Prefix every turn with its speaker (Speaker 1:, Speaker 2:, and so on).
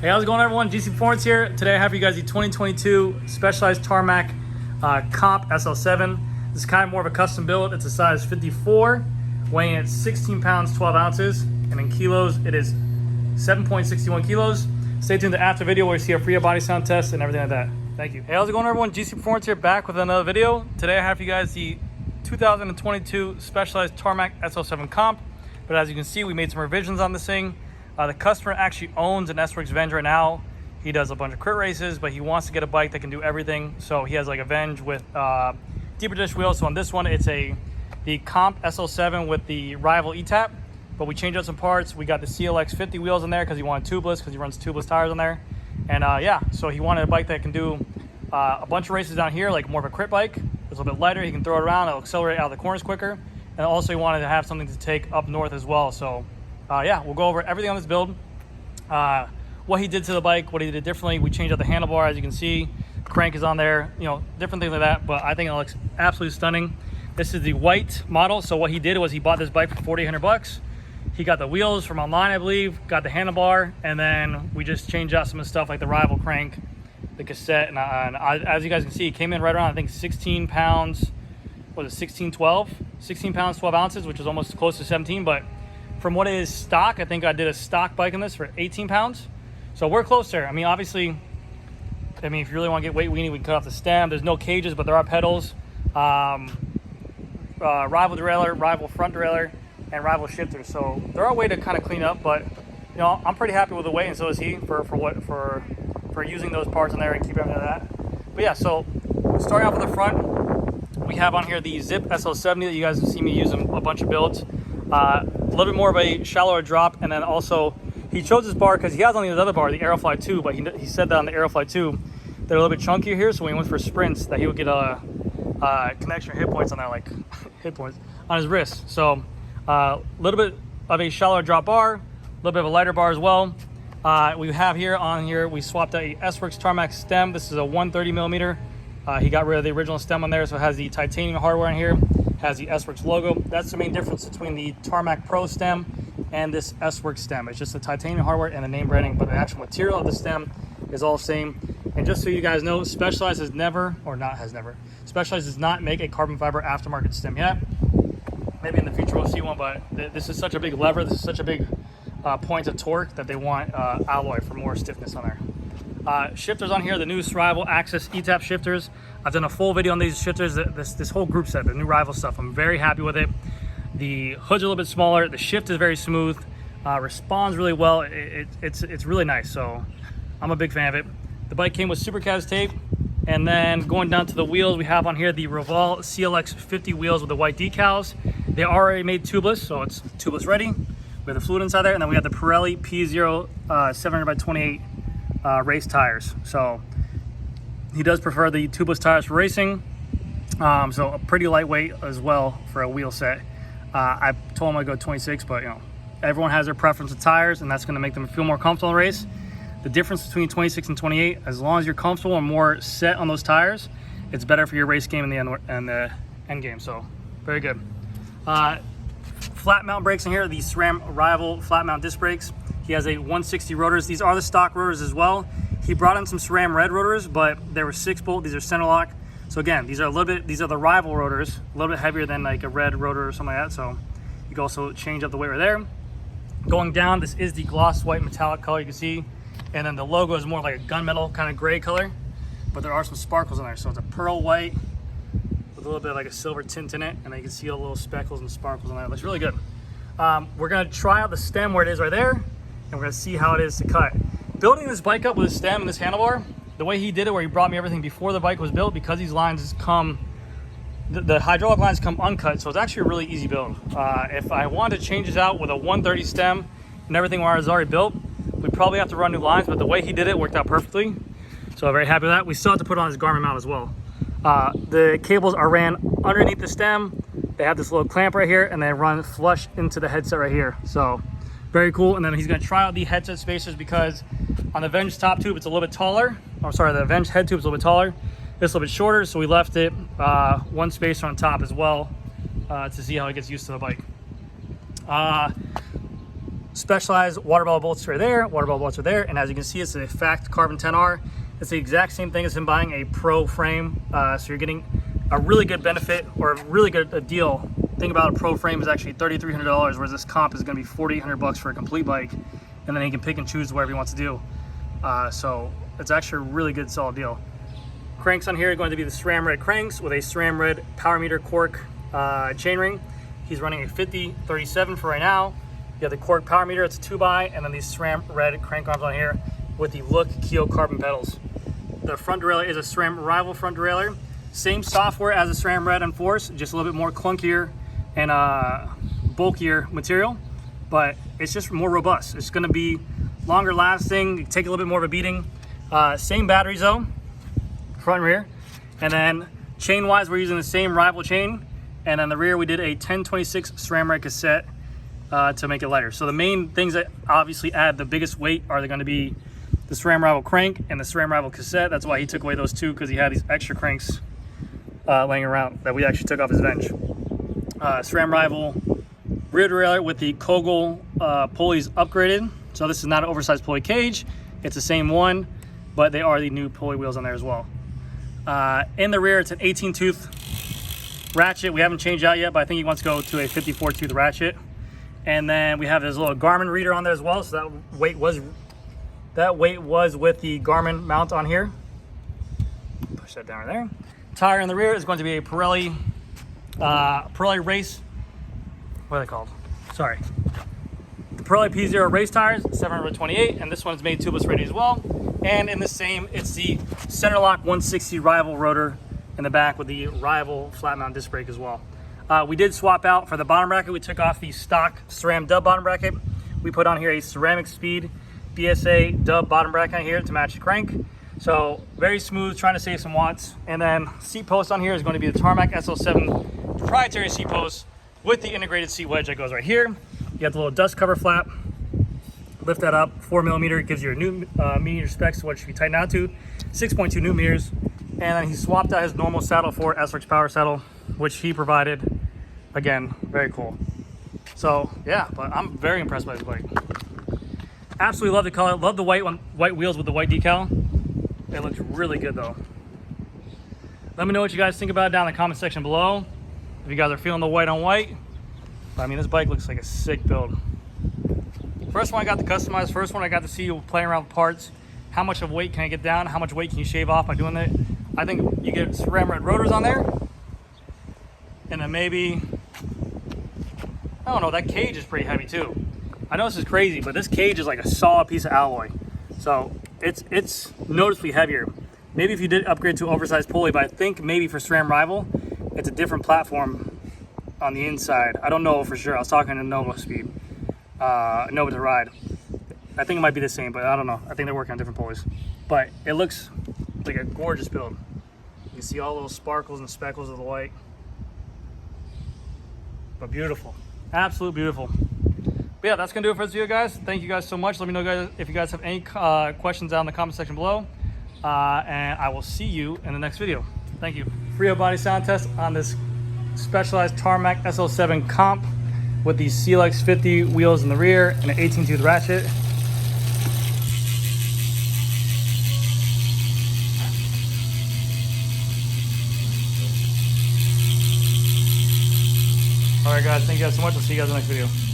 Speaker 1: Hey, how's it going, everyone? GC Performance here. Today I have for you guys the 2022 Specialized Tarmac Comp SL7. This is kind of more of a custom build. It's a size 54, weighing at 16 pounds, 12 ounces, and in kilos, it is 7.61 kilos. Stay tuned to after video where you see a free body sound test and everything like that. Thank you. Hey, how's it going, everyone? GC Performance here, back with another video. Today I have for you guys the 2022 Specialized Tarmac SL7 Comp. But as you can see, we made some revisions on this thing. The customer actually owns an S-Works Venge right now. He does a bunch of crit races, but he wants to get a bike that can do everything. So he has like a Venge with deeper dish wheels. So on this one, it's the Comp SL7 with the Rival E-Tap. But we changed out some parts. We got the CLX50 wheels in there because he wanted tubeless, because he runs tubeless tires on there. And yeah, so he wanted a bike that can do a bunch of races down here, like more of a crit bike. It's a little bit lighter. He can throw it around. It'll accelerate out of the corners quicker. And also he wanted to have something to take up north as well. So yeah, we'll go over everything on this build. What he did to the bike, what he did differently. We changed out the handlebar, as you can see. Crank is on there, you know, different things like that. But I think it looks absolutely stunning. This is the white model. So what he did was he bought this bike for $4,800. He got the wheels from online, I believe, got the handlebar, and then we just changed out some of the stuff like the Rival crank, the cassette, and as you guys can see, it came in right around, I think, 16 pounds. What was it, 16 pounds, 12 ounces, which is almost close to 17. But from what is stock, I think I did a stock bike on this for 18 pounds. So we're close there. I mean, obviously, if you really want to get weight weenie, we can cut off the stem. There's no cages, but there are pedals. Rival derailleur, Rival front derailleur, and Rival shifters. So there are a way to kind of clean up, but you know, I'm pretty happy with the weight, and so is he for using those parts in there and keeping everything like that. But yeah, so starting off with the front, we have on here the Zip SL70 that you guys have seen me use in a bunch of builds. A little bit more of a shallower drop, and then also he chose this bar because he has on the other bar, the Aerofly 2, but he said that on the Aerofly 2 they're a little bit chunkier here, so when he went for sprints that he would get a connection hit points on there, like hit points on his wrist. So a little bit of a shallower drop bar, a little bit of a lighter bar as well. We have here we swapped out a S-Works Tarmac stem. This is a 130 millimeter. He got rid of the original stem on there, so it has the titanium hardware on here, has the S-Works logo. That's the main difference between the Tarmac Pro stem and this S-Works stem. It's just the titanium hardware and the name branding, but the actual material of the stem is all the same. And just so you guys know, Specialized does not make a carbon fiber aftermarket stem yet. Maybe in the future we'll see one, but this is such a big lever, this is such a big point of torque that they want alloy for more stiffness on there. Shifters on here, the new Rival Access E-Tap shifters. I've done a full video on these shifters, this whole group set, the new Rival stuff. I'm very happy with it. The hood's a little bit smaller, the shift is very smooth, responds really well. It's really nice, so I'm a big fan of it. The bike came with Supercaz tape, and then going down to the wheels, we have on here the Reval CLX50 wheels with the white decals. They are already made tubeless, so it's tubeless ready. We have the fluid inside there, and then we have the Pirelli P0 700/28 race tires. So he does prefer the tubeless tires for racing, so a pretty lightweight as well for a wheel set. I told him I'd go 26, but you know, everyone has their preference of tires, and that's going to make them feel more comfortable in the race. The difference between 26 and 28, as long as you're comfortable and more set on those tires, it's better for your race game in the end game. So very good. Flat mount brakes in here, the Sram Rival flat mount disc brakes. He has a 160 rotors. These are the stock rotors as well. He brought in some SRAM red rotors, but they were 6-bolt. These are center lock. So again, these are the Rival rotors, a little bit heavier than like a red rotor or something like that. So you can also change up the weight right there. Going down, this is the gloss white metallic color you can see. And then the logo is more like a gunmetal kind of gray color, but there are some sparkles in there. So it's a pearl white with a little bit like a silver tint in it, and then you can see all the little speckles and sparkles on there. It looks really good. We're gonna try out the stem where it is right there, and we're gonna see how it is to cut. Building this bike up with a stem and this handlebar, the way he did it, where he brought me everything before the bike was built, because these lines come, the hydraulic lines come uncut, so it's actually a really easy build. If I wanted to change this out with a 130 stem and everything where it was already built, we'd probably have to run new lines, but the way he did it worked out perfectly. So I'm very happy with that. We still have to put on his Garmin mount as well. The cables are ran underneath the stem. They have this little clamp right here, and they run flush into the headset right here. So very cool. And then he's gonna try out the headset spacers, because on the Venge top tube, it's a little bit taller. Oh, sorry, the Venge head tube is a little bit taller. This a little bit shorter, so we left it one spacer on top as well to see how it gets used to the bike. specialized water bottle bolts right there, water bottle bolts are there, and as you can see, it's a Fact Carbon 10R. It's the exact same thing as him buying a Pro frame, so you're getting a really good benefit or a really good deal. Think about a Pro frame is actually $3,300, whereas this comp is going to be $4,800 for a complete bike, and then he can pick and choose whatever he wants to do. So it's actually a really good, solid deal. Cranks on here are going to be the Sram Red cranks with a Sram Red power meter cork chainring. He's running a 50-37 for right now. You have the cork power meter, it's a 2x, and then these SRAM red crank arms on here with the Look Keel carbon pedals. The front derailleur is a SRAM Rival front derailleur. Same software as the SRAM Red and Force, just a little bit more clunkier and bulkier material, but it's just more robust. It's gonna be longer lasting, take a little bit more of a beating. Same batteries though, front and rear. And then chain wise, we're using the same Rival chain. And on the rear, we did a 1026 SRAM Red cassette to make it lighter. So the main things that obviously add the biggest weight are going to be the SRAM Rival crank and the SRAM Rival cassette. That's why he took away those two, because he had these extra cranks laying around that we actually took off his bench. SRAM Rival rear derailleur with the Kogel pulleys upgraded. So this is not an oversized pulley cage. It's the same one, but they are the new pulley wheels on there as well. In the rear, it's an 18 tooth ratchet. We haven't changed out yet, but I think he wants to go to a 54 tooth ratchet. And then we have this little Garmin reader on there as well, so that weight was with the Garmin mount on here. Push that down right there. Tire in the rear is going to be a Pirelli race. What are they called? Sorry. The Pirelli P0 race tires, 728, and this one's made tubeless ready as well. And in the same, it's the Centerlock 160 Rival rotor in the back with the Rival flat mount disc brake as well. We did swap out for the bottom bracket. We took off the stock SRAM dub bottom bracket. We put on here a Ceramic Speed BSA dub bottom bracket on here to match the crank. So very smooth, trying to save some watts. And then seat post on here is going to be the Tarmac SL7 proprietary seat post with the integrated seat wedge that goes right here. You have the little dust cover flap. Lift that up, 4mm. It gives you a new millimeter specs, what should be tightened out to, 6.2 newton meters. And then he swapped out his normal saddle for SRX power saddle, which he provided. Again, very cool. So yeah, but I'm very impressed by this bike. Absolutely love the color. Love the white wheels with the white decal. It looks really good though. Let me know what you guys think about it down in the comment section below. If you guys are feeling the white on white. But, I mean, this bike looks like a sick build. First one I got to customize. First one I got to see you playing around with parts. How much of weight can I get down? How much weight can you shave off by doing that? I think you get SRAM Red rotors on there. And then maybe, I don't know, that cage is pretty heavy too. I know this is crazy, but this cage is like a solid piece of alloy. So it's noticeably heavier. Maybe if you did upgrade to oversized pulley, but I think maybe for SRAM Rival, it's a different platform on the inside. I don't know for sure. I was talking to Nova to Ride. I think it might be the same, but I don't know. I think they're working on different pulleys. But it looks like a gorgeous build. You can see all those sparkles and speckles of the white. But beautiful, absolute beautiful. But yeah, that's gonna do it for this video, guys. Thank you guys so much. Let me know, guys, if you guys have any questions down in the comment section below, and I will see you in the next video. Thank you. Free body sound test on this specialized Tarmac SL7 comp with the CLX 50 wheels in the rear and an 18 tooth ratchet. All right, guys, thank you guys so much. I'll see you guys in the next video.